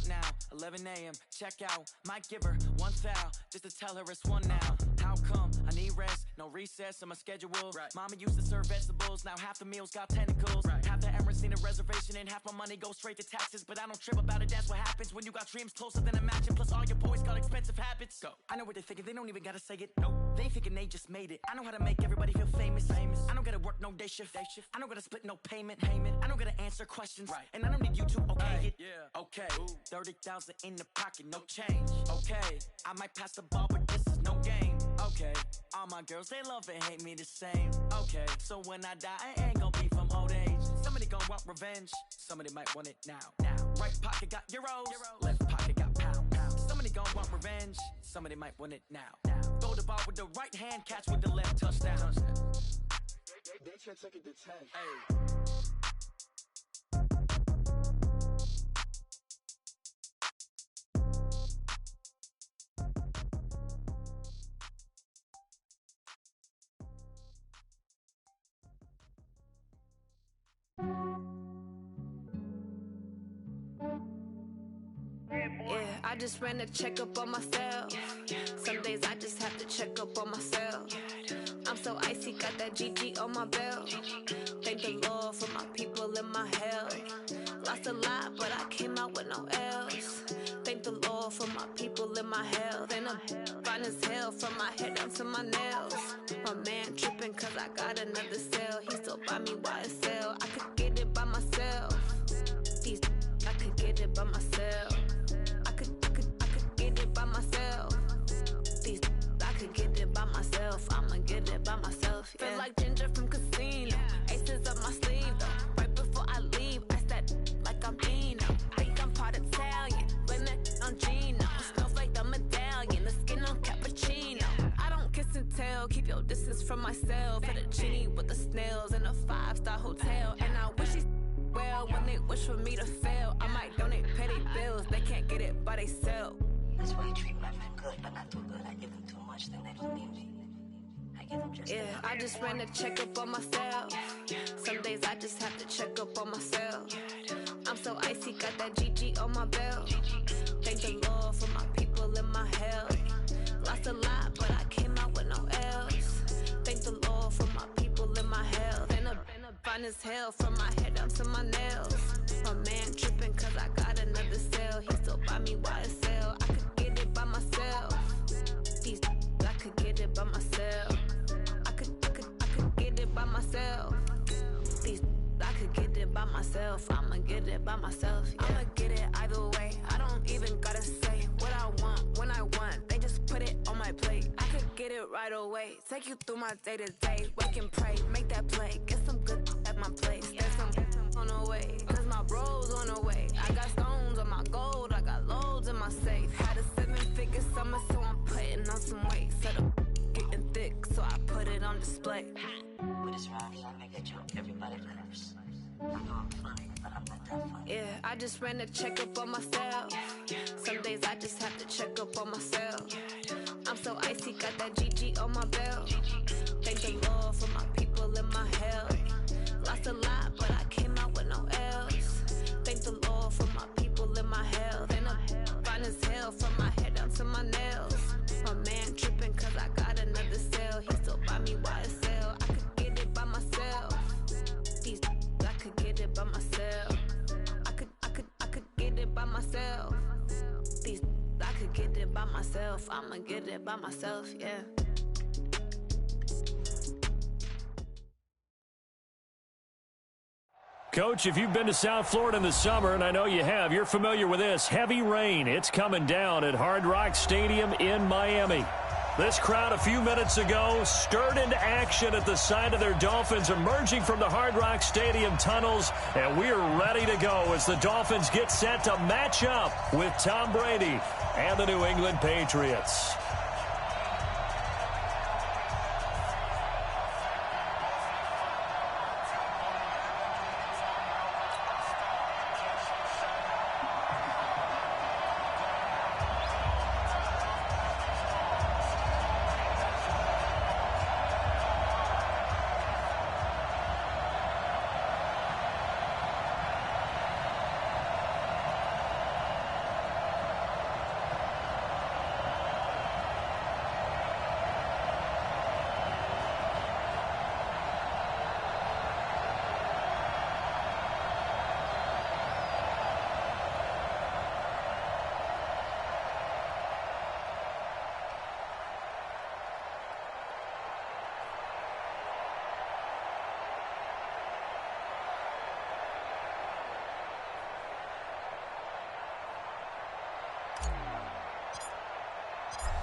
now, 11 a.m., check out. Might give her one foul, just to tell her it's one now. How come? I need rest, no recess on my schedule. Right. Mama used to serve vegetables, now half the meals got tentacles. Right. Half the Emirates need a reservation and half my money goes straight to taxes. But I don't trip about it, that's what happens when you got dreams closer than imagine. Plus all your boys got expensive habits. Go. I know what they're thinking, they don't even gotta say it. Nope. They thinking they just made it. I know how to make everybody feel famous. I don't gotta work no day shift. I don't gotta split no payment. I don't gotta answer questions. Right. And I don't need you to okay it. Yeah. Okay. 30,000 in the pocket, no change. Okay. I might pass the ball, but this is no game. Okay. All my girls, they love and hate me the same. Okay. So when I die, I ain't gonna be from old age. Somebody gon' want revenge. Somebody might want it now. Right pocket got euros. Left pocket got pound. Somebody gon' want revenge. Somebody might want it now. Throw the ball with the right hand, catch with the left, touchdown. They can't take it to 10. Hey. Yeah, I just ran a checkup on myself. Some days I just have to check up on myself. I'm so icy, got that GG on my belt. Thank the Lord for my people and my health. Lost a lot, but I came out with no L's. Thank the Lord for my people and my health. And I'm fine as hell from my head down to my nails. My man tripping cause I got another cell. He still buy me YSL. I could get it by myself. These I could get it by myself. I could get it by myself. These I could get it by myself. I'ma get it by myself. Yeah. Feel like Ginger from Casino. Aces up my sleeve though. Right before I leave, I said like I'm Dino. Think I'm part Italian. Blame it on Gino. Snowflake the medallion. The skin on cappuccino. I don't kiss and tell. Keep your distance from myself. At a genie with the snails in a 5-star hotel. And I wish these well when they wish for me to fail. I might donate petty bills. They can't get it by they sell. That's why you treat my men good, but not too good. I give them too much, then they don't need me. I give them just enough. I just ran a checkup on myself. Some days I just have to check up on myself. I'm so icy, got that GG on my belt. Thank the Lord for my people and my health. Lost a lot, but I came out with no L's. Thank the Lord for my people and my health. And I'm fine as hell from my head down to my nails. My man tripping cause I got another cell. He still buy me YSL. I could get it by myself. These I could get it by myself. I could get it by myself. These I could get it by myself. I'ma get it by myself. Yeah. I'ma get it either way. I don't even gotta say what I want when I want. They just put it on my plate. I could get it right away. Take you through my day to day. Wake and pray, make that play. Get some good at my place. There's some on the way. Cause my bro's on the way. I got stones on my gold. I got loads in my safe. Had a 7-figure summer, so I'm putting on some weight. Set up getting thick, so I put it on display. With this round here, I make a joke. Everybody laughs. I know I'm funny, but I'm not that funny. Yeah, I just ran a checkup on myself. Some days I just have to check up on myself. I'm so icy, got that GG on my belt. Thank the Lord for my people and my health. Lost a lot, but I came out with no L's. Thank the Lord for my people and my health. And I'm fine as hell from my head down to my nails. My man tripping cause I got another cell. He still buy me YSL. I could get it by myself. These I could get it by myself. I could get it by myself. These I could get it by myself. I'ma get it by myself, yeah. Coach, if you've been to South Florida in the summer, and I know you have, you're familiar with this. Heavy rain. It's coming down at Hard Rock Stadium in Miami. This crowd a few minutes ago stirred into action at the side of their Dolphins emerging from the Hard Rock Stadium tunnels, and we're ready to go as the Dolphins get set to match up with Tom Brady and the New England Patriots.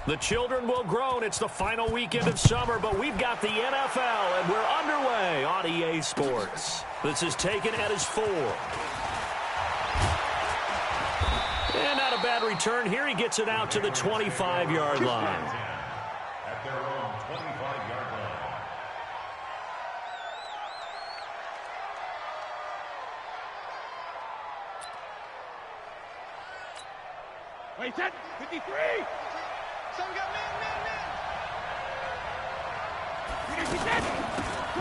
The children will groan. It's the final weekend of summer, but we've got the NFL, and we're underway on EA Sports. This is taken at his 4. And not a bad return here. He gets it out to the 25-yard line. At their own 25-yard line. Wait, 10, 53. Some got man.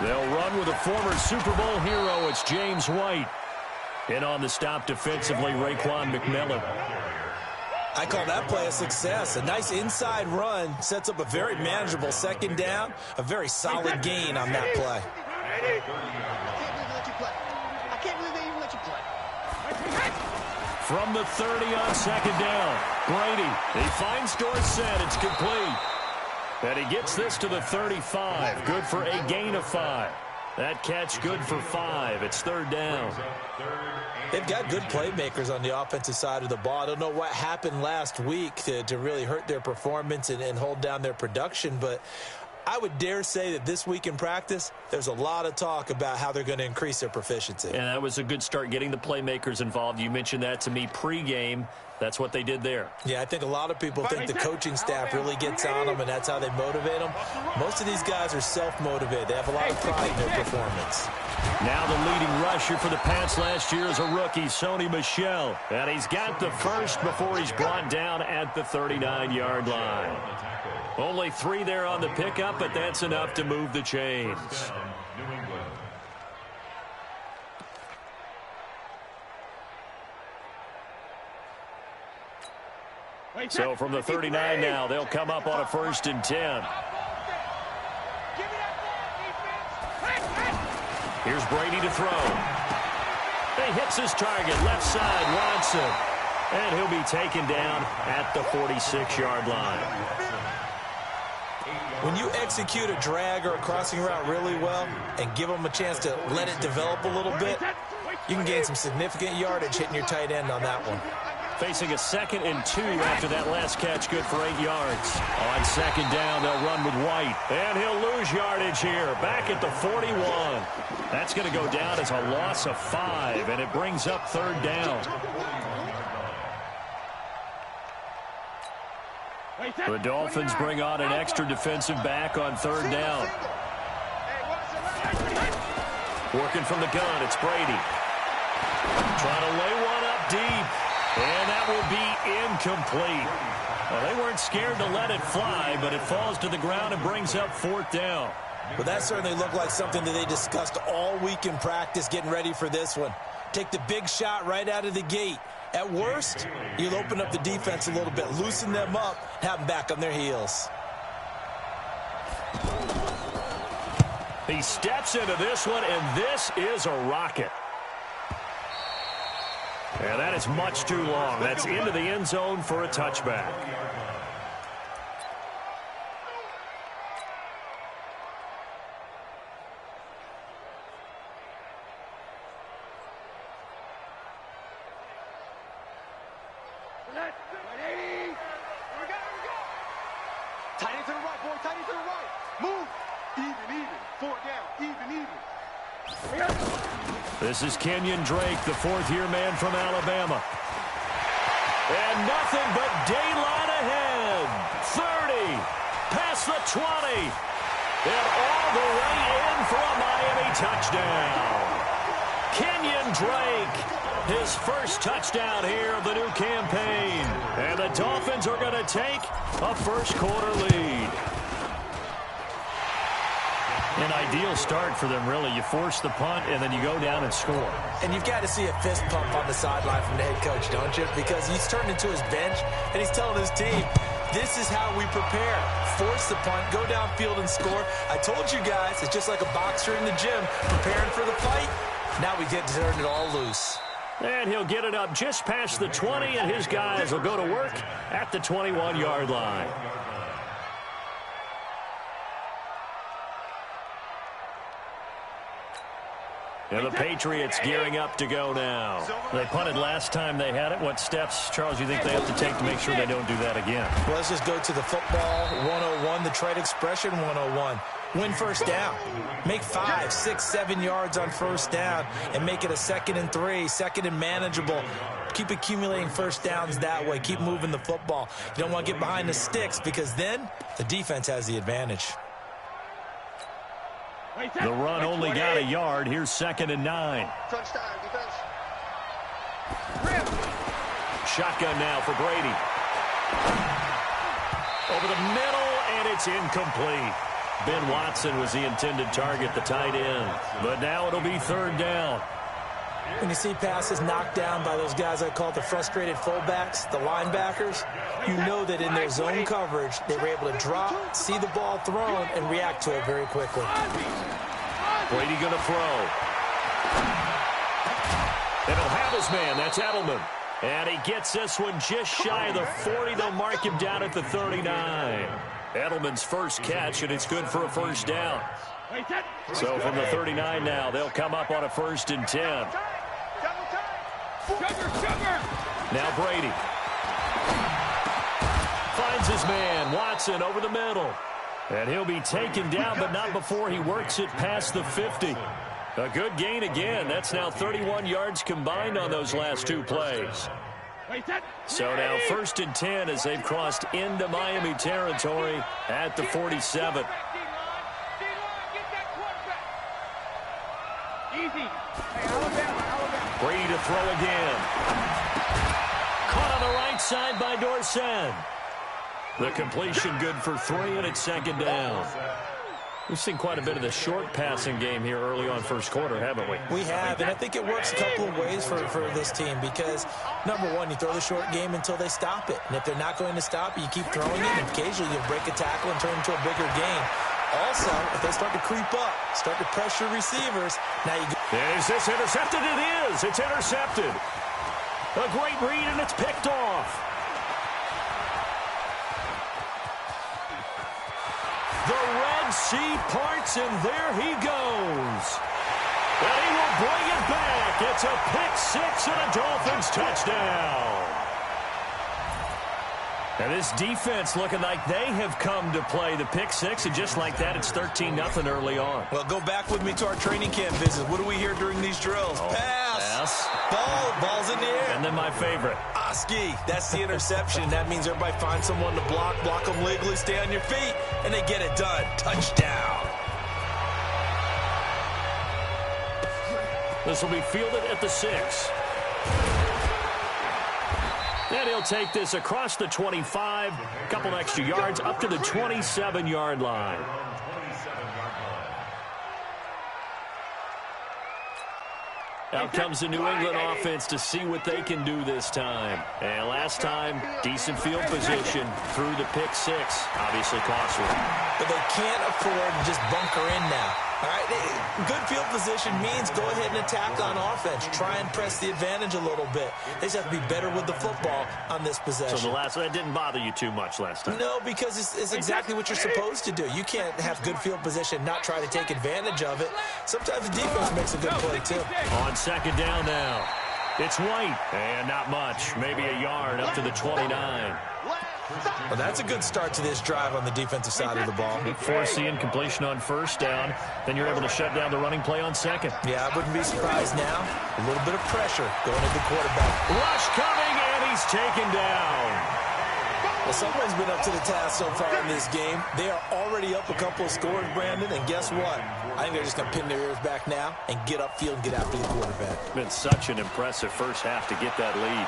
They'll run with a former Super Bowl hero. It's James White. And on the stop defensively, Raekwon McMillan. I call that play a success. A nice inside run sets up a very manageable second down. A very solid gain on that play. I can't believe they even let you play. From the 30 on second down, Brady. He finds Dorsett. It's complete. And he gets this to the 35. Good for a gain of 5. That catch good for 5. It's third down. They've got good playmakers on the offensive side of the ball. I don't know what happened last week to really hurt their performance and hold down their production, but I would dare say that this week in practice, there's a lot of talk about how they're going to increase their proficiency. And that was a good start, getting the playmakers involved. You mentioned that to me pregame. That's what they did there. Yeah, I think a lot of people think the coaching staff really gets on them, and that's how they motivate them. Most of these guys are self-motivated. They have a lot of pride in their performance. Now the leading rusher for the Pats last year is a rookie, Sony Michel. And he's got the first before he's brought down at the 39-yard line. Only 3 there on the pickup, but that's enough to move the chains. So from the 39 now, they'll come up on a 1st and 10. Here's Brady to throw. He hits his target, left side, Watson. And he'll be taken down at the 46-yard line. When you execute a drag or a crossing route really well and give them a chance to let it develop a little bit, you can gain some significant yardage hitting your tight end on that one. Facing a 2nd and 2 after that last catch, good for 8 yards. On second down, they'll run with White. And he'll lose yardage here, back at the 41. That's going to go down as a loss of 5, and it brings up third down. The Dolphins bring on an extra defensive back on third down. Working from the gun, it's Brady. Trying to lay one up deep. And that will be incomplete. Well, they weren't scared to let it fly, but it falls to the ground and brings up 4th down. Well, that certainly looked like something that they discussed all week in practice getting ready for this one. Take the big shot right out of the gate. At worst, you'll open up the defense a little bit, loosen them up, have them back on their heels. He steps into this one, and this is a rocket. And that is much too long. That's into the end zone for a touchback. Tight end to the right, boy. Tight end to the right. Move. Even. 4 down. Even. This is Kenyon Drake, the 4th-year man from Alabama. And nothing but daylight ahead. 30, past the 20, and all the way in for a Miami touchdown. Kenyon Drake, his first touchdown here of the new campaign. And the Dolphins are going to take a first-quarter lead. An ideal start for them, really. You force the punt, and then you go down and score. And you've got to see a fist pump on the sideline from the head coach, don't you? Because he's turned into his bench, and he's telling his team, this is how we prepare. Force the punt, go downfield and score. I told you guys, it's just like a boxer in the gym preparing for the fight. Now we get to turn it all loose. And he'll get it up just past the 20, and his guys will go to work at the 21-yard line. And the Patriots gearing up to go now. They punted last time they had it. What steps, Charles, you think they have to take to make sure they don't do that again? Well, let's just go to the football 101, the trade expression 101. Win first down. Make 5, 6, 7 yards on first down and make it a 2nd and 3, 2nd and manageable. Keep accumulating first downs that way. Keep moving the football. You don't want to get behind the sticks because then the defense has the advantage. The run only got a yard. Here's 2nd and 9. Touchdown, defense. Shotgun now for Brady. Over the middle, and it's incomplete. Ben Watson was the intended target, the tight end. But now it'll be 3rd down. When you see passes knocked down by those guys I call the frustrated fullbacks, the linebackers, you know that in their zone coverage, they were able to drop, see the ball thrown, and react to it very quickly. Brady going to throw. And he'll have his man. That's Edelman. And he gets this one just shy of the 40. They'll mark him down at the 39. Edelman's first catch, and it's good for a first down. So from the 39 now, they'll come up on a 1st and 10. Now Brady. Finds his man, Watson, over the middle. And he'll be taken down, but not before he works it past the 50. A good gain again. That's now 31 yards combined on those last 2 plays. So now 1st and 10 as they've crossed into Miami territory at the 47. Brady to throw again. Caught on the right side by Dorsett. The completion good for 3, and it's 2nd down. We've seen quite a bit of the short passing game here early on first quarter, haven't we? We have, and I think it works a couple of ways for this team because, number one, you throw the short game until they stop it. And if they're not going to stop it, you keep throwing it, and occasionally you'll break a tackle and turn it into a bigger game. Also, if they start to creep up, start to pressure receivers, now you go. Is this intercepted? It is. It's intercepted. A great read, and it's picked off. The Red Sea parts, and there he goes. And he will bring it back. It's a pick-6 and a Dolphins touchdown. And this defense looking like they have come to play the pick-6, and just like that, it's 13-0 early on. Well, go back with me to our training camp visit. What do we hear during these drills? Pass. Ball's in the air. And then my favorite. Oski. That's the interception. That means everybody finds someone to block them legally, stay on your feet, and they get it done. Touchdown. This will be fielded at the 6. And he'll take this across the 25, a couple extra yards, up to the 27-yard line. Out comes the New England offense to see what they can do this time. And last time, decent field position through the pick-6. Obviously costly. But they can't afford to just bunker in now. All right, good field position means go ahead and attack on offense. Try and press the advantage a little bit. They just have to be better with the football on this possession. So that didn't bother you too much last time? No, because it's exactly what you're supposed to do. You can't have good field position, not try to take advantage of it. Sometimes the defense makes a good play, too. On 2nd down now. It's White. And not much. Maybe a yard up to the 29. Well, that's a good start to this drive on the defensive side of the ball. Force the incompletion on 1st down. Then you're able to shut down the running play on 2nd. Yeah, I wouldn't be surprised now. A little bit of pressure going at the quarterback. Rush coming, and he's taken down. Well, someone's been up to the task so far in this game. They are already up a couple of scores, Brandon, and guess what? I think they're just going to pin their ears back now and get upfield and get after the quarterback. It's been such an impressive first half to get that lead.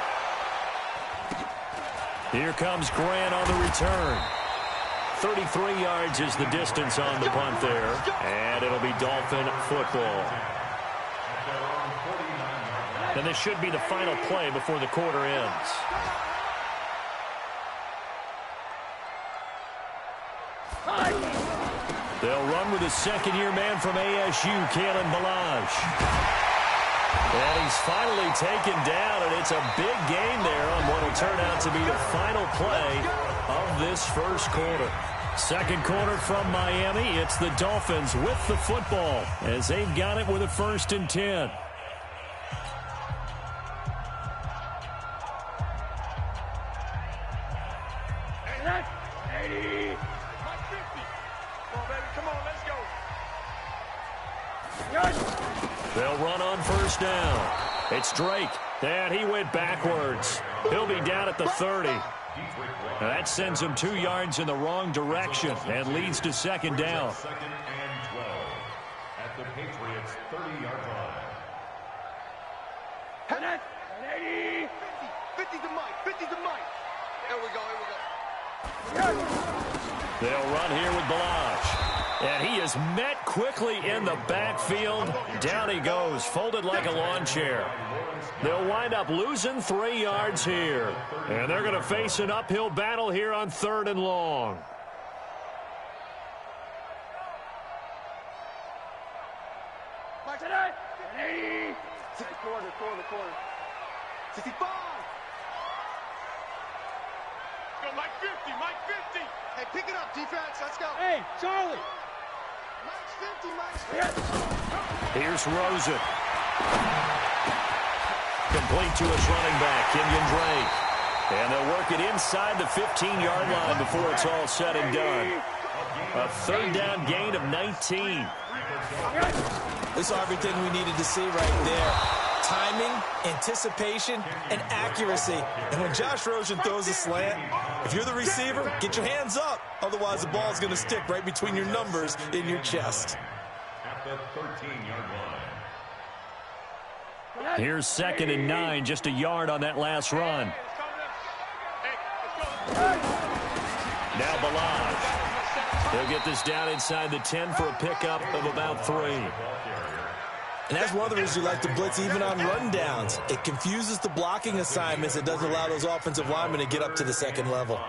Here comes Grant on the return. 33 yards is the distance on the punt there. And it'll be Dolphin football. And this should be the final play before the quarter ends. They'll run with a second-year man from ASU, Kalen Ballage. And he's finally taken down, and it's a big gain there on what will turn out to be the final play of this first quarter. Second quarter from Miami. It's the Dolphins with the football as they've got it with a 1st and 10. They'll run on 1st down. It's Drake, and he went backwards. He'll be down at the 30. That sends him 2 yards in the wrong direction and leads to 2nd down. 2nd and 12 at the Patriots' 30-yard line. 50 to Mike. 50 to Mike. Here we go. They'll run here with Balaj. And he is met quickly in the backfield. Down he goes, folded like a lawn chair. They'll wind up losing 3 yards here. And they're going to face an uphill battle here on 3rd and long. Corner. 65. Go, Mike 50. Hey, pick it up, defense. Let's go. Hey, Charlie. Mike's 50. Here's Rosen. Complete to his running back, Kenyon Drake. And they'll work it inside the 15-yard line before it's all said and done. A 3rd down gain of 19. This is everything we needed to see right there. Timing, anticipation, and accuracy. And when Josh Rosen throws a slant, if you're the receiver, get your hands up. Otherwise, the ball's going to stick right between your numbers in your chest. At the 13-yard line. Here's 2nd and 9, just a yard on that last run. Now Balaj. He'll get this down inside the 10 for a pickup of about 3. And that's one of the reasons you like to blitz even on rundowns. It confuses the blocking assignments. It doesn't allow those offensive linemen to get up to the 2nd level.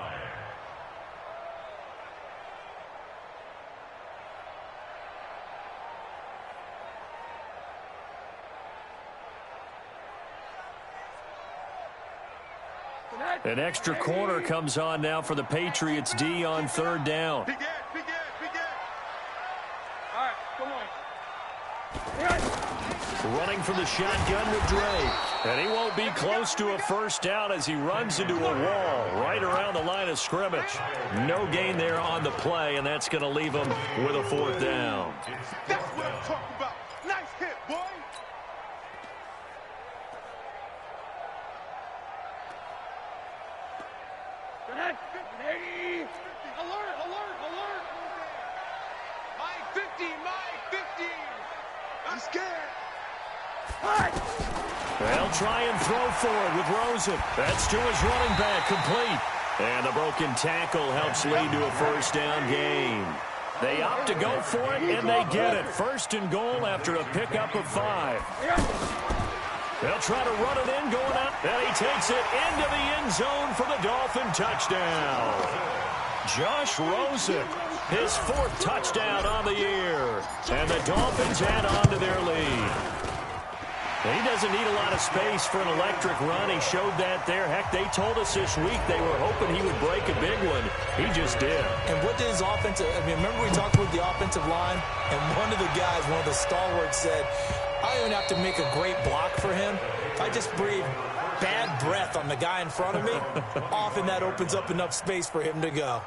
An extra corner comes on now for the Patriots D on 3rd down. Big Ed. All right, come on. Running from the shotgun with Drake. And he won't be close to a 1st down as he runs into a wall right around the line of scrimmage. No gain there on the play, and that's going to leave him with a 4th down. That's what I'm talking about. Nice hit, boy. Alert. Mike 50. I'm scared. They'll try and throw for it with Rosen. That's to his running back, complete. And the broken tackle helps lead to a 1st down gain. They opt to go for it, and they get it. 1st and goal after a pickup of 5. They'll try to run it in, going up, and he takes it into the end zone for the Dolphin touchdown. Josh Rosen, his 4th touchdown on the year. And the Dolphins add on to their lead. He doesn't need a lot of space for an electric run. He showed that there. Heck, they told us this week they were hoping he would break a big one. He just did. And what did his offensive, remember we talked with the offensive line? And one of the guys, one of the stalwarts said, I don't even have to make a great block for him. If I just breathe bad breath on the guy in front of me, often that opens up enough space for him to go.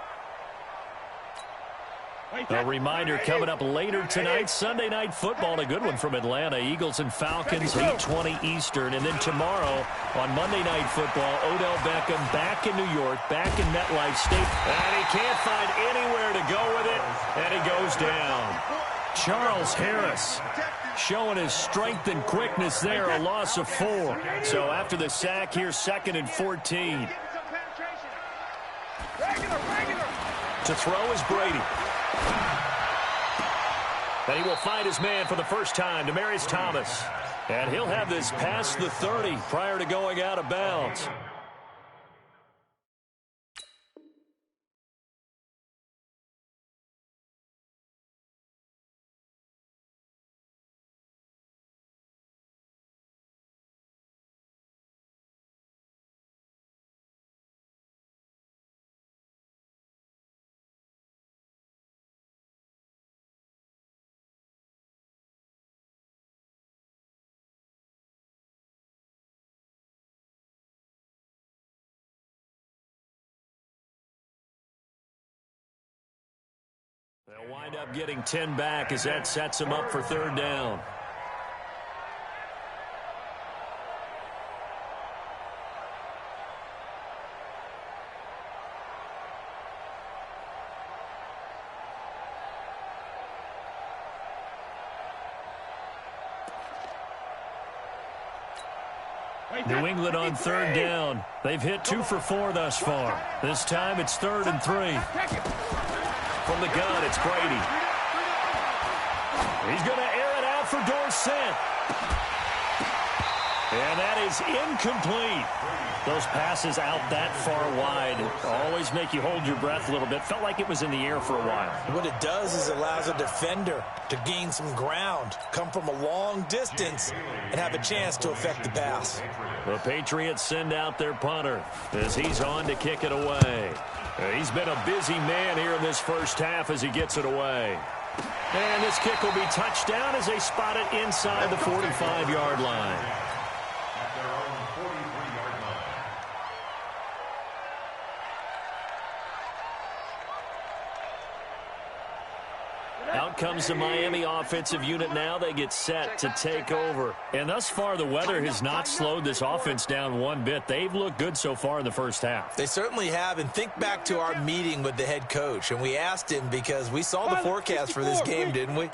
A reminder coming up later tonight, Sunday Night Football, a good one from Atlanta. Eagles and Falcons, 8:20 Eastern. And then tomorrow on Monday Night Football, Odell Beckham back in New York, back in MetLife Stadium. And he can't find anywhere to go with it, and he goes down. Charles Harris showing his strength and quickness there, a loss of 4. So after the sack, here's 2nd and 14. To throw is Brady. And he will find his man for the first time, Demaryius Thomas. And he'll have this past the 30 prior to going out of bounds. They'll wind up getting 10 back as that sets them up for third down. New England on third down. They've hit 2 for 4 thus far. This time it's 3rd and 3. From the gun, it's Brady. He's going to air it out for Dorsett. And that is incomplete. Those passes out that far wide always make you hold your breath a little bit. Felt like it was in the air for a while. What it does is it allows a defender to gain some ground, come from a long distance, and have a chance to affect the pass. The Patriots send out their punter as he's on to kick it away. He's been a busy man here in this first half as he gets it away. And this kick will be touchdown as they spot it inside the 45-yard line. Out comes the Miami offensive unit now. They get set to take over. And thus far, the weather has not slowed this offense down one bit. They've looked good so far in the first half. They certainly have. And think back to our meeting with the head coach. And we asked him because we saw the forecast for this game, didn't we?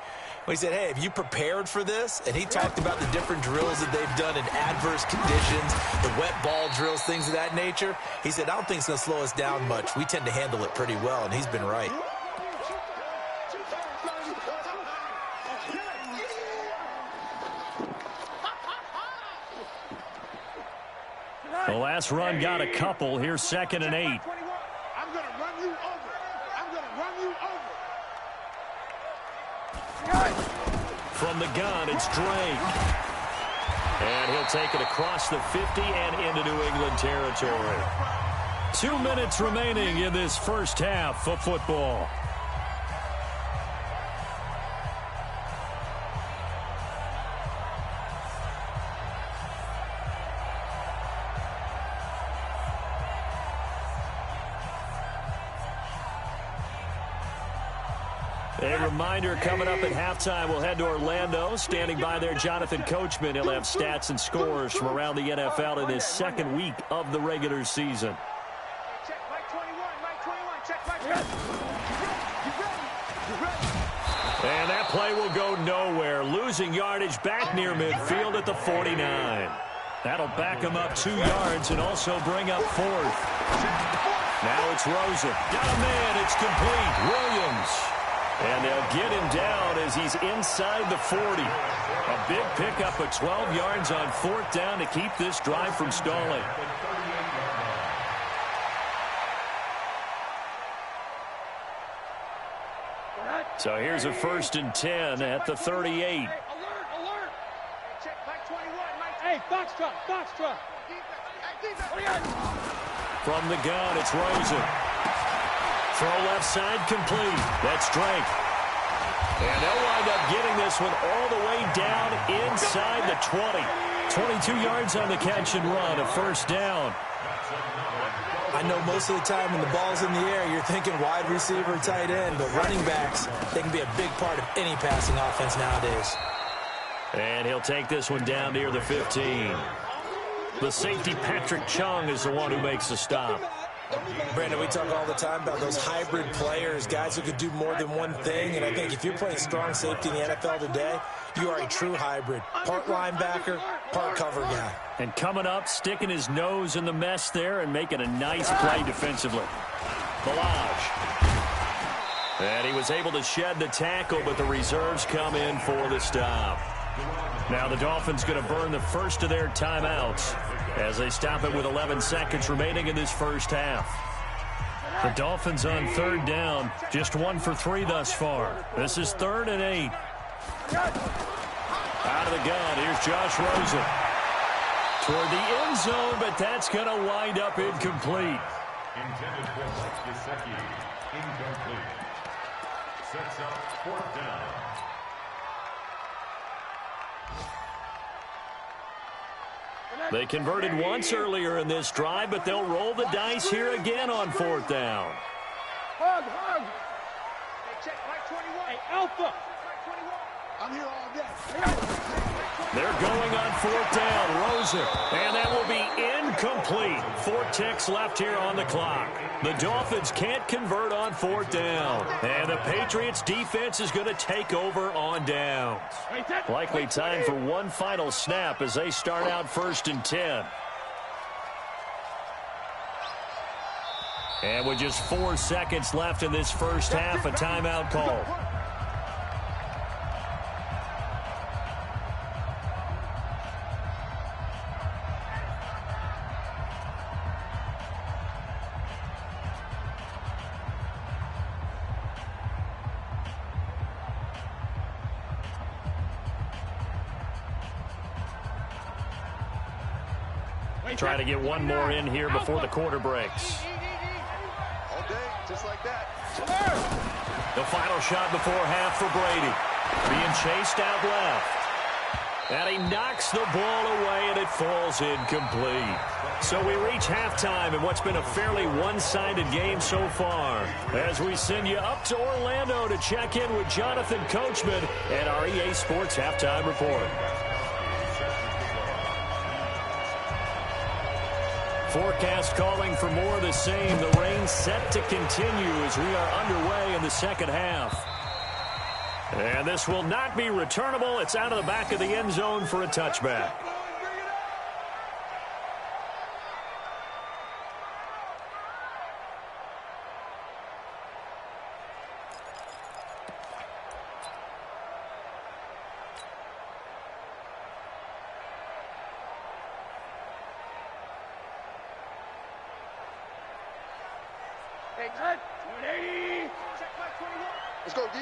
We said, hey, have you prepared for this? And he talked about the different drills that they've done in adverse conditions, the wet ball drills, things of that nature. He said, I don't think it's going to slow us down much. We tend to handle it pretty well, and he's been right. The last run got a couple. Here's 2nd and 8. I'm going to run you over. I'm going to run you over. From the gun, it's Drake. And he'll take it across the 50 and into New England territory. 2 minutes remaining in this first half of football. A reminder coming up at halftime, we'll head to Orlando. Standing by there, Jonathan Coachman. He'll have stats and scores from around the NFL in his second week of the regular season. Check Mike 21, Mike 21, check Mike. You ready? And that play will go nowhere. Losing yardage back near midfield at the 49. That'll back him up 2 yards and also bring up 4th. Now it's Rosen. Got a man. It's complete. Williams. And they'll get him down as he's inside the 40. A big pickup of 12 yards on 4th down to keep this drive from stalling. So here's a 1st and 10 at the 38. Alert! Check Mike 21, Mike. Hey, Foxtrot. From the gun, it's Rosen. Throw left side complete. That's Drake. And they'll wind up getting this one all the way down inside the 20. 22 yards on the catch and run, a 1st down. I know most of the time when the ball's in the air, you're thinking wide receiver, tight end, but running backs, they can be a big part of any passing offense nowadays. And he'll take this one down near the 15. The safety, Patrick Chung, is the one who makes the stop. Brandon, we talk all the time about those hybrid players, guys who could do more than one thing, and I think if you're playing strong safety in the NFL today, you are a true hybrid. Part linebacker, part cover guy. And coming up, sticking his nose in the mess there and making a nice play defensively. Balaj. And he was able to shed the tackle, but the reserves come in for the stop. Now the Dolphins going to burn the first of their timeouts as they stop it with 11 seconds remaining in this first half. The Dolphins on 3rd down, just 1 for 3 thus far. This is 3rd and 8. Out of the gun, here's Josh Rosen. Toward the end zone, but that's going to wind up incomplete. Intended for Mike Gesicki. Incomplete. Sets up 4th down. They converted once earlier in this drive, but they'll roll the dice here again on 4th down. Hug. Hey, Alpha. I'm here all day. They're going on 4th down. Rosen. And that will be incomplete. 4 ticks left here on the clock. The Dolphins can't convert on 4th down. And the Patriots defense is going to take over on downs. Likely time for one final snap as they start out 1st and 10. And with just 4 seconds left in this first half, a timeout call. Try to get one more in here before the quarter breaks. All day, just like that. The final shot before half for Brady. Being chased out left. And he knocks the ball away, and it falls incomplete. So we reach halftime in what's been a fairly one-sided game so far. As we send you up to Orlando to check in with Jonathan Coachman and our EA Sports Halftime Report. Forecast calling for more of the same. The rain set to continue as we are underway in the second half. And this will not be returnable. It's out of the back of the end zone for a touchback. Hey, cut. 180. Check my 21. Let's go, D.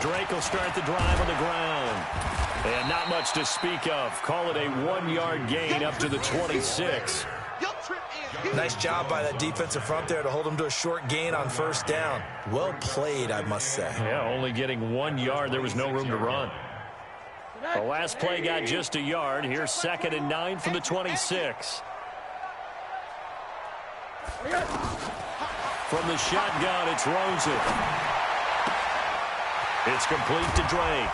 Drake will start the drive on the ground. And not much to speak of. Call it a 1-yard gain up to the 26. Nice job by that defensive front there to hold them to a short gain on 1st down. Well played, I must say. Yeah, only getting 1 yard. There was no room to run. The last play got just a yard. Here's 2nd and 9 from the 26. From the shotgun, it's Rosen. It's complete to Drake.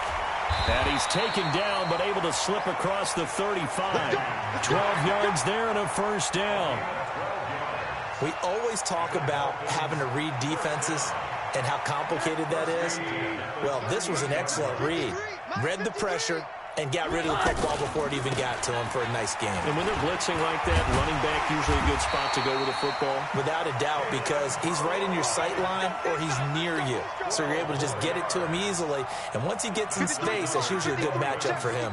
And he's taken down, but able to slip across the 35. 12 yards there and a 1st down. We always talk about having to read defenses and how complicated that is. Well, this was an excellent read. Read the pressure and got rid of the football before it even got to him for a nice game. And when they're blitzing like that, running back usually a good spot to go with the football. Without a doubt, because he's right in your sight line or he's near you. So you're able to just get it to him easily. And once he gets in space, that's usually a good matchup for him.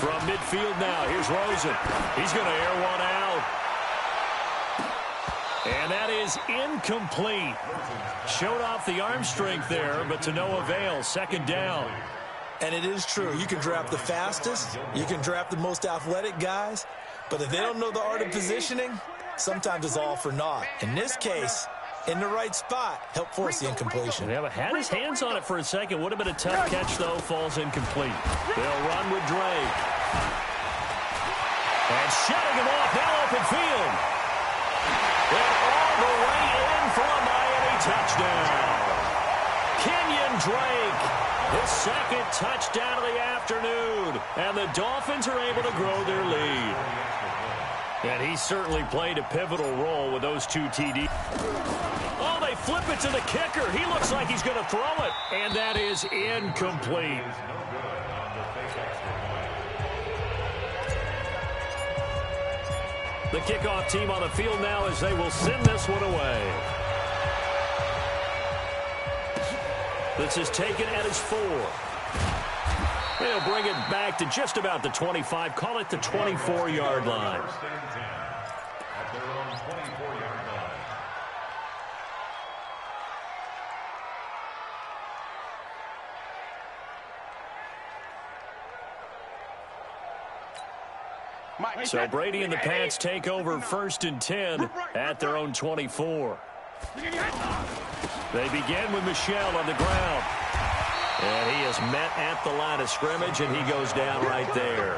From midfield now, here's Rosen. He's going to air one out. And that is incomplete. Showed off the arm strength there, but to no avail. 2nd down. And it is true. You can draft the fastest. You can draft the most athletic guys. But if they don't know the art of positioning, sometimes it's all for naught. In this case, in the right spot, help force the incompletion. Yeah, but had his hands on it for a second. Would have been a tough catch, though. Falls incomplete. They'll run with Drake. And shutting him off. Now open field. And all the way in for a Miami touchdown. Kenyon Drake, his 2nd touchdown of the afternoon. And the Dolphins are able to grow their lead. And he certainly played a pivotal role with those 2 TDs. Oh, they flip it to the kicker. He looks like he's going to throw it. And that is incomplete. The kickoff team on the field now as they will send this one away. This is taken at his 4. They'll bring it back to just about the 25. Call it the 24-yard line. At their own 24-yard line. So Brady and the Pats take over 1st and 10 at their own 24. They begin with Michel on the ground. And he is met at the line of scrimmage, and he goes down right there.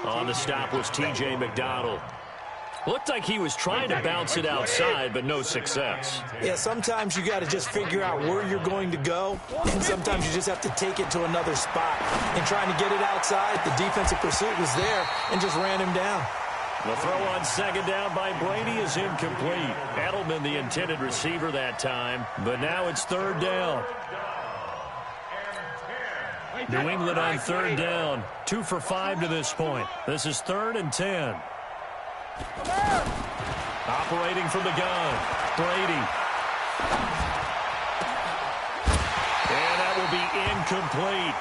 On the stop was T.J. McDonald. Looked like he was trying to bounce it outside, but no success. Yeah, sometimes you got to just figure out where you're going to go, and sometimes you just have to take it to another spot. And trying to get it outside, the defensive pursuit was there and just ran him down. The throw on second down by Brady is incomplete. Edelman, the intended receiver that time, but now it's third down. New England on third down. 2 for 5 to this point. This is 3rd and 10. Operating from the gun, Brady. And that will be incomplete.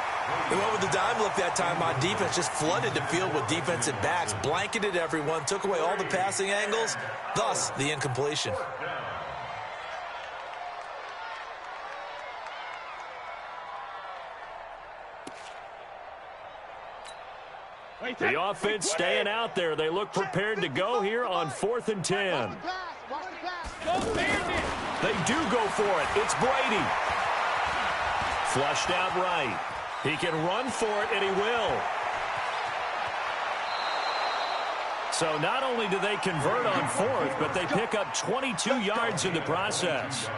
They went with the dime look that time on defense, just flooded the field with defensive backs, blanketed everyone, took away all the passing angles, thus the incompletion. The offense staying out there. They look prepared to go here on 4th and 10. They do go for it. It's Brady. Flushed out right. He can run for it, and he will. So not only do they convert on 4th, but they pick up 22 yards in the process.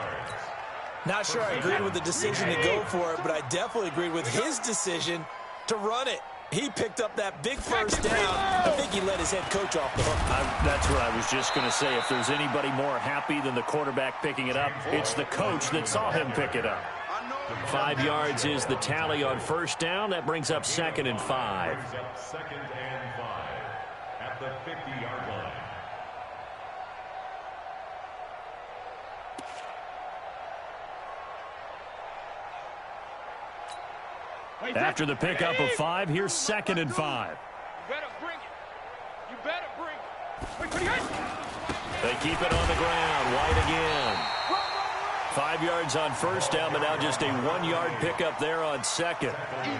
Not sure I agreed with the decision to go for it, but I definitely agreed with his decision to run it. He picked up that big first down. I think he let his head coach off the hook. That's what I was just going to say. If there's anybody more happy than the quarterback picking it up, it's the coach that saw him pick it up. 5 yards is the tally on first down. That brings up 2nd and 5. Second and 5 at the 50-yard line. After the pickup of 5, here's 2nd and 5. You better bring it. You better bring it. They keep it on the ground. White again. 5 yards on first down, but now just a 1-yard pickup there on 2nd.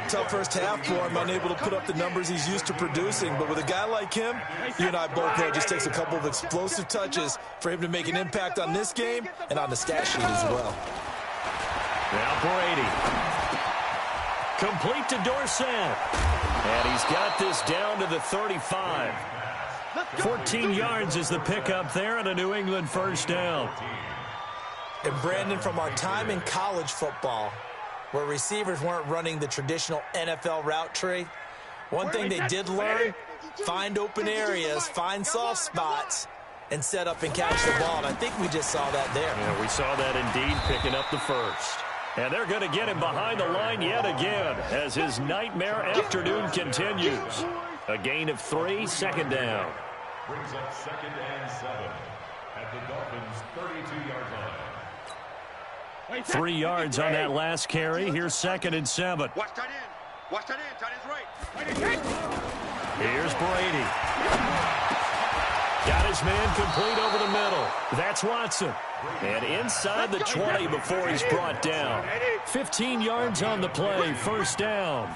Tough first half for him, unable to put up the numbers he's used to producing. But with a guy like him, you and I both know it just takes a couple of explosive touches for him to make an impact on this game and on the stat sheet as well. Now Brady. Complete to Dorsett. And he's got this down to the 35. 14 yards is the pickup there and a New England first down. And Brandon, from our time in college football, where receivers weren't running the traditional NFL route tree, one thing they did learn, find open areas, find soft spots, and set up and catch the ball. And I think we just saw that there. Yeah, we saw that indeed, picking up the first. And they're going to get him behind the line yet again as his nightmare afternoon continues. A gain of 3, 2nd down. Brings up 2nd and 7 at the Dolphins' 32-yard line. 3 yards on that last carry. Here's 2nd and 7. Watch tight end. Watch tight end. Tight end's right. Here's Brady. Got his man complete over the middle. That's Watson. And inside the 20 before he's brought down. 15 yards on the play. First down.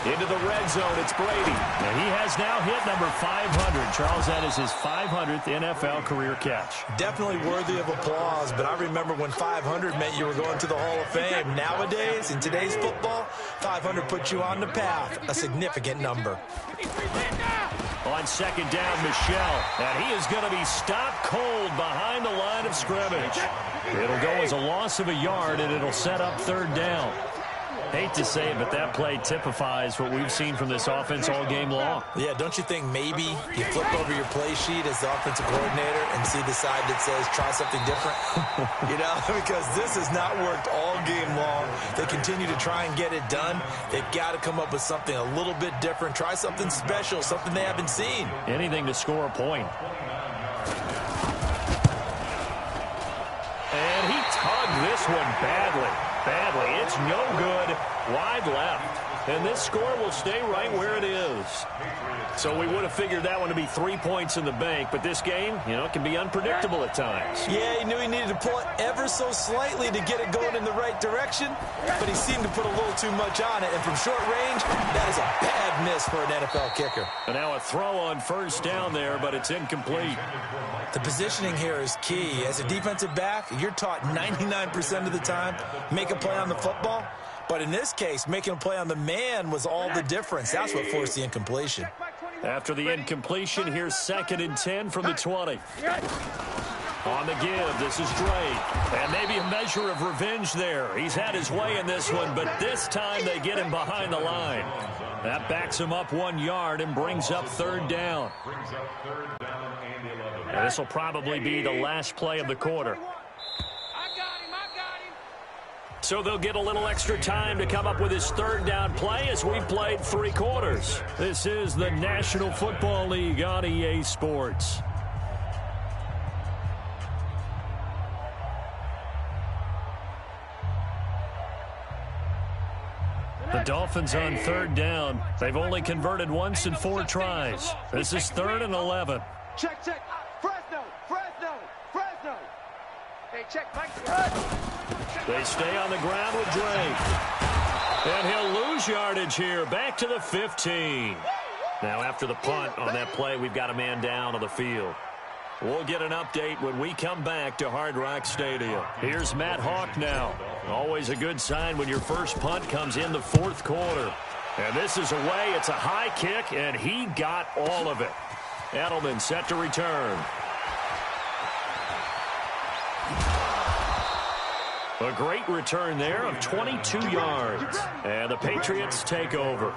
Into the red zone, it's Brady. And he has now hit number 500. Charles, that is his 500th NFL career catch. Definitely worthy of applause, but I remember when 500 meant you were going to the Hall of Fame. Nowadays, in today's football, 500 puts you on the path, a significant number. On 2nd down, Michel. And he is going to be stopped cold behind the line of scrimmage. It'll go as a loss of a yard, and it'll set up 3rd down. Hate to say it, but that play typifies what we've seen from this offense all game long. Yeah, don't you think maybe you flip over your play sheet as the offensive coordinator and see the side that says try something different? You know, because this has not worked all game long. They continue to try and get it done. They've got to come up with something a little bit different. Try something special, something they haven't seen. Anything to score a point. And he tugged this one badly. It's no good. Wide left. And this score will stay right where it is. So we would have figured that one to be 3 points in the bank, but this game, it can be unpredictable at times. Yeah, he knew he needed to pull it ever so slightly to get it going in the right direction, but he seemed to put a little too much on it, and from short range, that is a bad miss for an NFL kicker. And now a throw on first down there, but it's incomplete. The positioning here is key. As a defensive back, you're taught 99% of the time, make a play on the football. But in this case, making a play on the man was all the difference. That's what forced the incompletion. After the incompletion, here's 2nd and 10 from the 20. On the give, this is Drake. And maybe a measure of revenge there. He's had his way in this one, but this time they get him behind the line. That backs him up 1 yard and brings up 3rd down. And this will probably be the last play of the quarter. So they'll get a little extra time to come up with his 3rd down play as we've played 3 quarters. This is the National Football League on EA Sports. The Dolphins on 3rd down. They've only converted once in 4 tries. This is 3rd and 11. Check. Fresno. Hey, check, Mike. They stay on the ground with Drake. And he'll lose yardage here. Back to the 15. Now after the punt on that play, we've got a man down on the field. We'll get an update when we come back to Hard Rock Stadium. Here's Matt Hawk now. Always a good sign when your first punt comes in the 4th quarter. And this is away. It's a high kick, and he got all of it. Edelman set to return. A great return there of 22 yards. And the Patriots take over.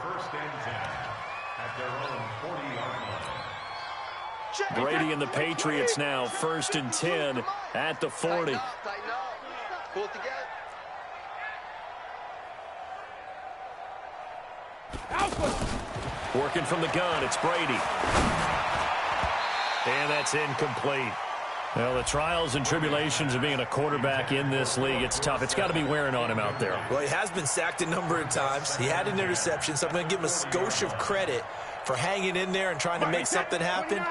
Brady and the Patriots now 1st and 10 at the 40. Working from the gun, it's Brady. And that's incomplete. Well, the trials and tribulations of being a quarterback in this league, it's tough. It's got to be wearing on him out there. Well, he has been sacked a number of times. He had an interception, so I'm going to give him a skosh of credit for hanging in there and trying to make something happen,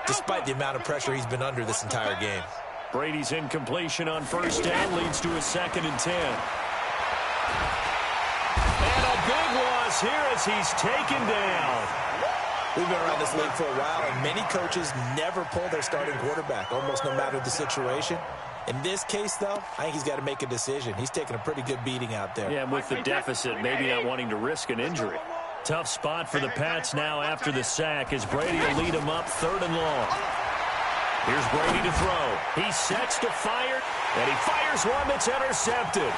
despite the amount of pressure he's been under this entire game. Brady's incompletion on 1st down leads to a 2nd and 10. And a big loss here as he's taken down. We've been around this league for a while, and many coaches never pull their starting quarterback, almost no matter the situation. In this case, though, I think he's got to make a decision. He's taking a pretty good beating out there. Yeah, with the deficit, maybe not wanting to risk an injury. Tough spot for the Pats now after the sack as Brady will lead him up 3rd and long. Here's Brady to throw. He sets to fire, and he fires one that's intercepted.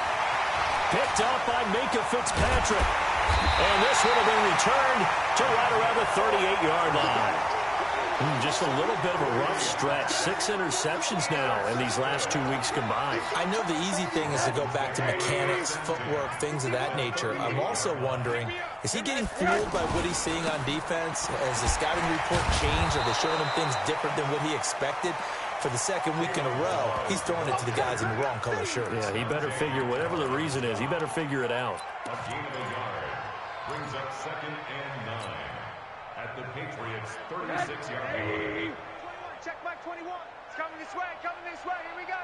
Picked up by Minka Fitzpatrick. And this would have been returned to right around the 38-yard line. Just a little bit of a rough stretch. 6 interceptions now in these last 2 weeks combined. I know the easy thing is to go back to mechanics, footwork, things of that nature. I'm also wondering, is he getting fooled by what he's seeing on defense? Has the scouting report changed? Are they showing him things different than what he expected? For the 2nd week in a row, he's throwing it to the guys in the wrong color shirts. Yeah, he better figure, whatever the reason is, he better figure it out. A gain of a yard brings up 2nd and 9 at the Patriots' 36-yard line. Check Mike 21. It's coming this way. Here we go.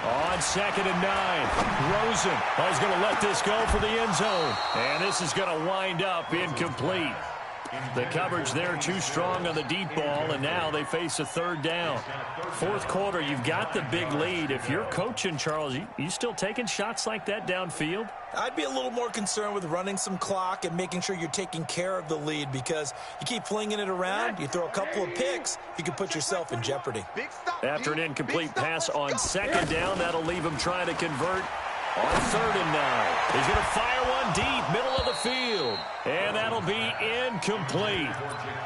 On 2nd and 9, Rosen is going to let this go for the end zone. And this is going to wind up incomplete. The coverage there too strong on the deep ball, and now they face a 3rd down. 4th quarter, you've got the big lead. If you're coaching, Charles, you still taking shots like that downfield? I'd be a little more concerned with running some clock and making sure you're taking care of the lead, because you keep flinging it around, you throw a couple of picks, you can put yourself in jeopardy. After an incomplete pass on 2nd down, that'll leave him trying to convert on 3rd and 9. He's going to fire one deep, middle of the field. And that'll be incomplete.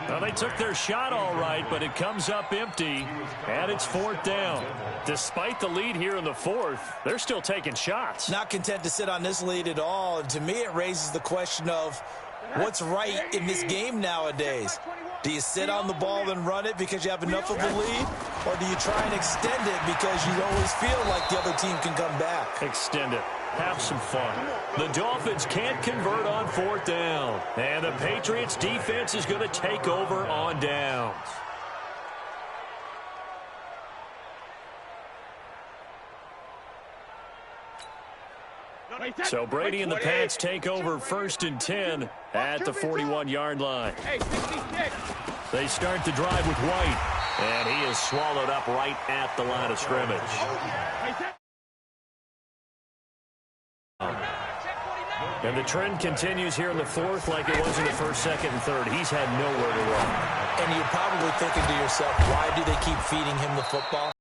Well, they took their shot all right, but it comes up empty, and it's 4th down. Despite the lead here in the 4th, they're still taking shots. Not content to sit on this lead at all. And to me, it raises the question of what's right in this game nowadays. Do you sit on the ball and run it because you have enough of a lead? Or do you try and extend it because you always feel like the other team can come back? Extend it. Have some fun. The Dolphins can't convert on 4th down. And the Patriots defense is going to take over on downs. So Brady and the Pats take over 1st and 10 at the 41-yard line. They start the drive with White, and he is swallowed up right at the line of scrimmage. And the trend continues here in the 4th like it was in the 1st, 2nd, and 3rd. He's had nowhere to run. And you're probably thinking to yourself, why do they keep feeding him the football?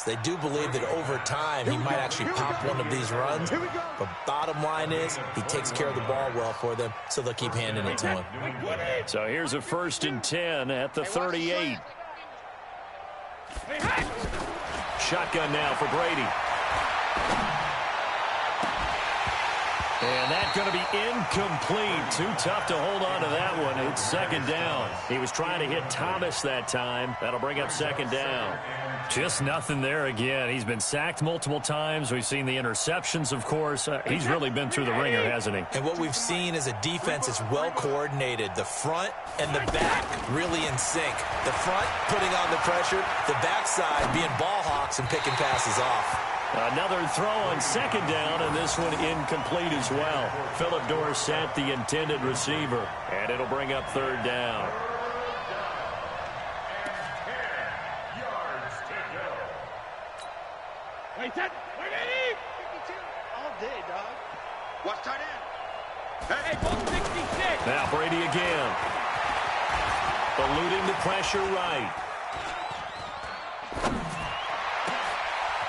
They do believe that over time he might actually pop one of these runs. But bottom line is he takes care of the ball well for them, so they'll keep handing it to him. So here's a 1st and 10 at the 38. Shotgun now for Brady. And that's going to be incomplete. Too tough to hold on to that one. It's 2nd down. He was trying to hit Thomas that time. That'll bring up 2nd down. Just nothing there again. He's been sacked multiple times. We've seen the interceptions, of course. He's really been through the ringer, hasn't he? And what we've seen is a defense that's well coordinated. The front and the back really in sync. The front putting on the pressure. The backside being ball hawks and picking passes off. Another throw on 2nd down, and this one incomplete as well. Phillip Dorsett, the intended receiver, and it'll bring up 3rd down. Wait, that. Wait, 52 all day, dog. Watch tight end. Hey, ball 66. Now Brady again. Eluding the pressure right.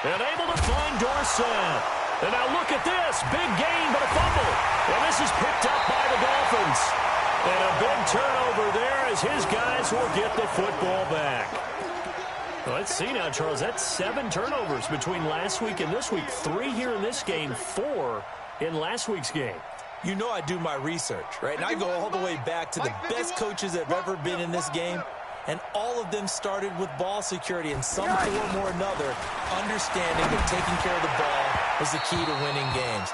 And able to find Dorsett. And now look at this. Big gain, but a fumble. And this is picked up by the Dolphins. And a big turnover there as his guys will get the football back. Well, let's see now, Charles. That's 7 turnovers between last week and this week. 3 here in this game, 4 in last week's game. You know I do my research, right? And I go all the way back to the best coaches that have ever been in this game. And all of them started with ball security in some form or another, understanding that taking care of the ball was the key to winning games.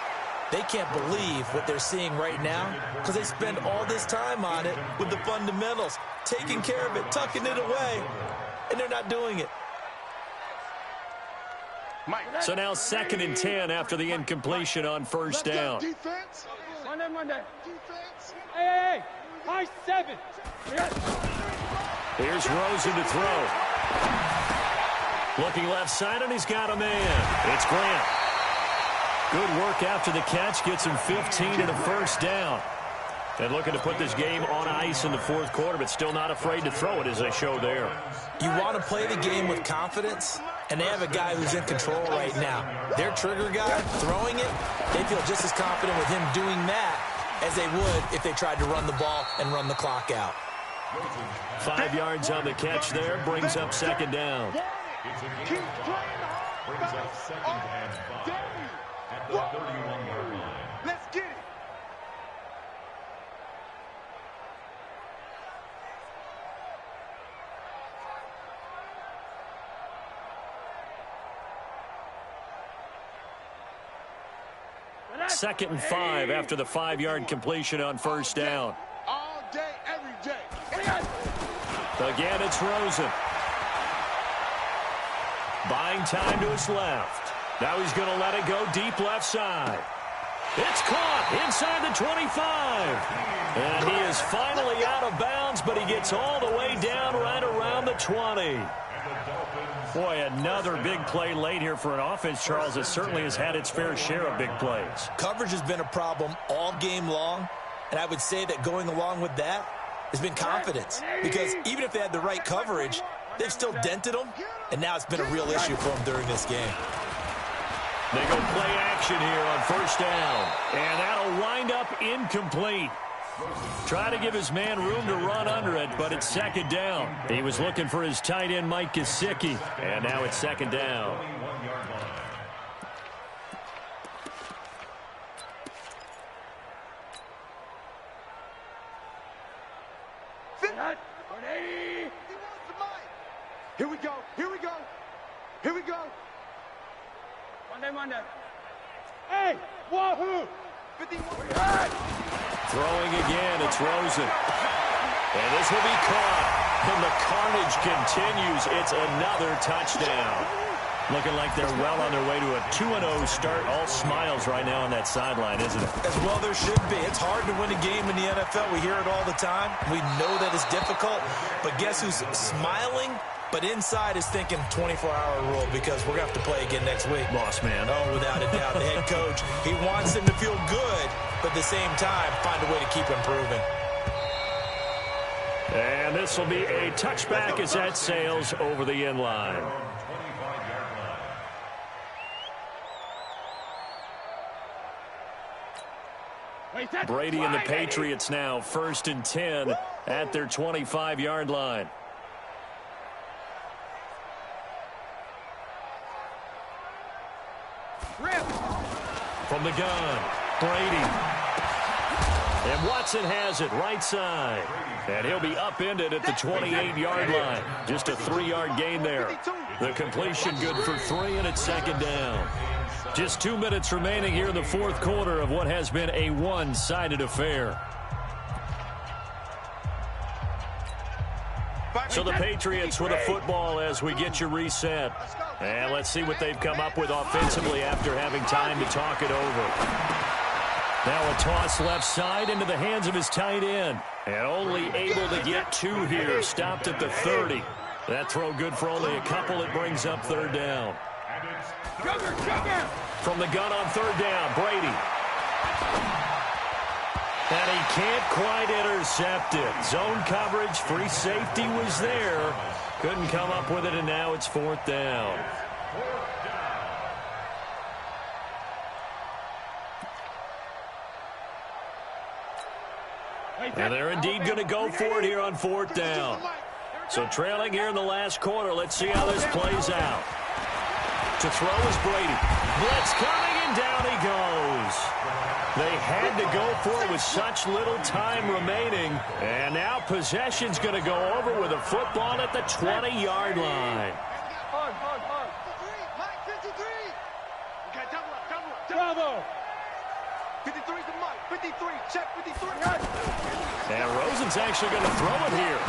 They can't believe what they're seeing right now because they spend all this time on it with the fundamentals, taking care of it, tucking it away, and they're not doing it. So now 2nd and 10 after the incompletion on 1st down. Defense. Monday. Defense. Hey, high 7. Here's Rosen to throw. Looking left side, and he's got a man. It's Grant. Good work after the catch. Gets him 15 and a 1st down. And looking to put this game on ice in the 4th quarter, but still not afraid to throw it as they show there. You want to play the game with confidence, and they have a guy who's in control right now. Their trigger guy throwing it, they feel just as confident with him doing that as they would if they tried to run the ball and run the clock out. 5 yards on the catch there, brings up 2nd down. Keep playing hard. Brings up 2nd and 5 at the 31-yard line. Let's get it. Second and 5 after the 5-yard completion on 1st down. All day, every day. Again, it's Rosen. Buying time to his left. Now he's going to let it go deep left side. It's caught inside the 25. And he is finally out of bounds, but he gets all the way down right around the 20. Boy, another big play late here for an offense, Charles, that certainly has had its fair share of big plays. Coverage has been a problem all game long, and I would say that going along with that has been confidence. Because even if they had the right coverage, they've still dented them, and now it's been a real issue for them during this game. They go play action here on 1st down, and that'll wind up incomplete. Try to give his man room to run under it, but it's 2nd down. He was looking for his tight end, Mike Gesicki, and now it's 2nd down. Monday. Hey, wahoo! 51. Throwing again, it's Rosen. And this will be caught. And the carnage continues. It's another touchdown. Looking like they're well on their way to a 2-0 start. All smiles right now on that sideline, isn't it? As well there should be. It's hard to win a game in the NFL. We hear it all the time. We know that it's difficult. But guess who's smiling? But inside is thinking 24-hour rule because we're going to have to play again next week. Boss man. Oh, without a doubt. The head coach, he wants them to feel good, but at the same time, find a way to keep improving. And this will be a touchback as that sails over the end line. Brady and the Patriots now 1st and 10 at their 25-yard line. From the gun, Brady. And Watson has it right side. And he'll be upended at the 28-yard line. Just a 3-yard gain there. The completion good for 3, and it's 2nd down. Just 2 minutes remaining here in the 4th quarter of what has been a one-sided affair. So the Patriots with a football as we get you reset. And let's see what they've come up with offensively after having time to talk it over. Now a toss left side into the hands of his tight end. And only able to get 2 here. Stopped at the 30. That throw good for only a couple. It brings up 3rd down. From the gun on 3rd down, Brady. And he can't quite intercept it. Zone coverage, free safety was there. Couldn't come up with it, and now it's 4th down. And they're indeed going to go for it here on 4th down. So trailing here in the last quarter. Let's see how this plays out. To throw is Brady. Blitz coming, and down he goes. They had to go for it with such little time remaining. And now possession's going to go over with a football at the 20-yard line. Hard. 53. Okay, double up. Bravo. 53 to Mike. 53. Check 53. And Rosen's actually going to throw it here.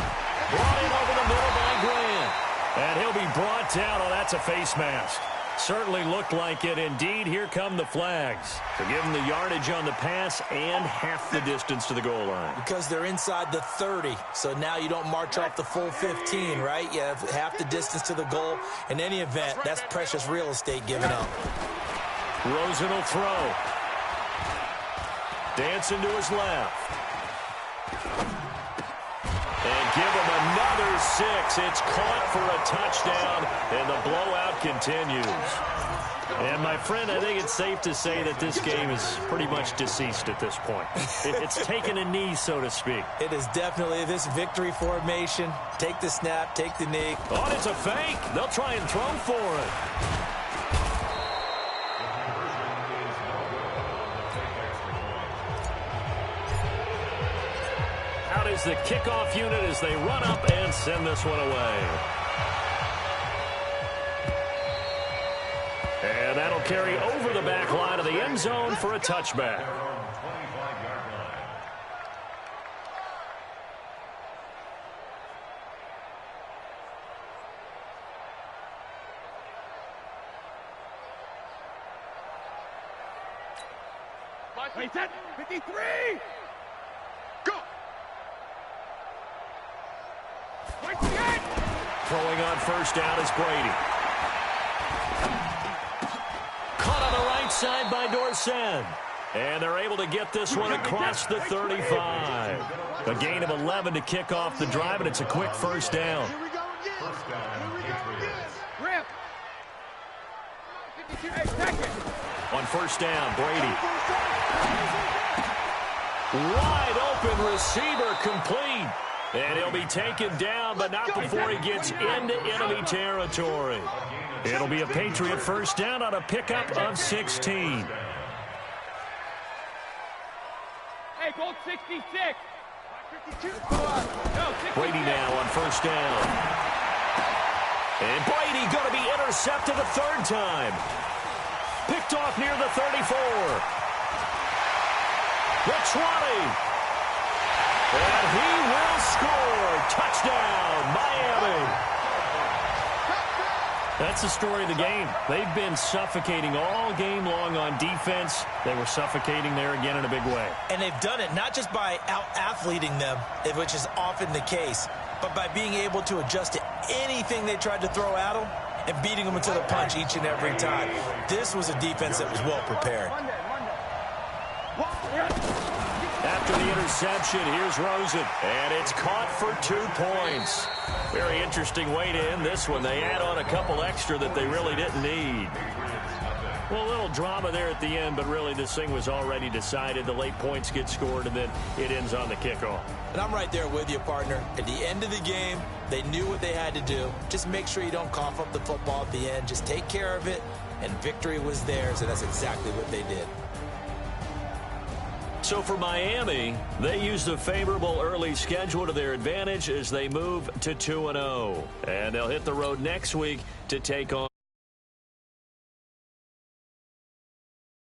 Brought in over the middle by Grant. And he'll be brought down. Oh, that's a face mask. Certainly looked like it. Indeed, here come the flags. To give them the yardage on the pass and half the distance to the goal line. Because they're inside the 30, so now you don't march off the full 15, right? You have half the distance to the goal. In any event, that's precious real estate given up. Rosen will throw. Dancing to his left. And give him another 6. It's caught for a touchdown, and the blowout continues. And, my friend, I think it's safe to say that this game is pretty much deceased at this point. It's taken a knee, so to speak. It is definitely this victory formation. Take the snap, take the knee. Oh, and it's a fake. They'll try and throw for it. Out is the kickoff unit as they run up and send this one away. And that'll carry over the back line of the end zone for a touchback. Wait, 53. Go. Throwing on 1st down is Brady. Caught on the right side by Dorsett. And they're able to get this one across the 35. A gain of 11 to kick off the drive, and it's a quick 1st down. Rip. On 1st down, Brady. Wide open receiver complete. And he'll be taken down, but not before he gets into enemy territory. It'll be a Patriot 1st down on a pickup of 16. Hey, goal 66. 52. Brady now on 1st down. And Brady going to be intercepted a 3rd time. Picked off near the 34. The 20. And he will score. Touchdown, Miami. That's the story of the game. They've been suffocating all game long on defense. They were suffocating there again in a big way. And they've done it not just by out-athleting them, which is often the case, but by being able to adjust to anything they tried to throw at them and beating them into the punch each and every time. This was a defense that was well prepared. After the interception, here's Rosen. And it's caught for 2 points. Very interesting way to end this one. They add on a couple extra that they really didn't need. Well, a little drama there at the end, but really this thing was already decided. The late points get scored, and then it ends on the kickoff. And I'm right there with you, partner. At the end of the game, they knew what they had to do. Just make sure you don't cough up the football at the end. Just take care of it, and victory was theirs, and that's exactly what they did. So for Miami, they used a favorable early schedule to their advantage as they move to 2-0. And they'll hit the road next week to take on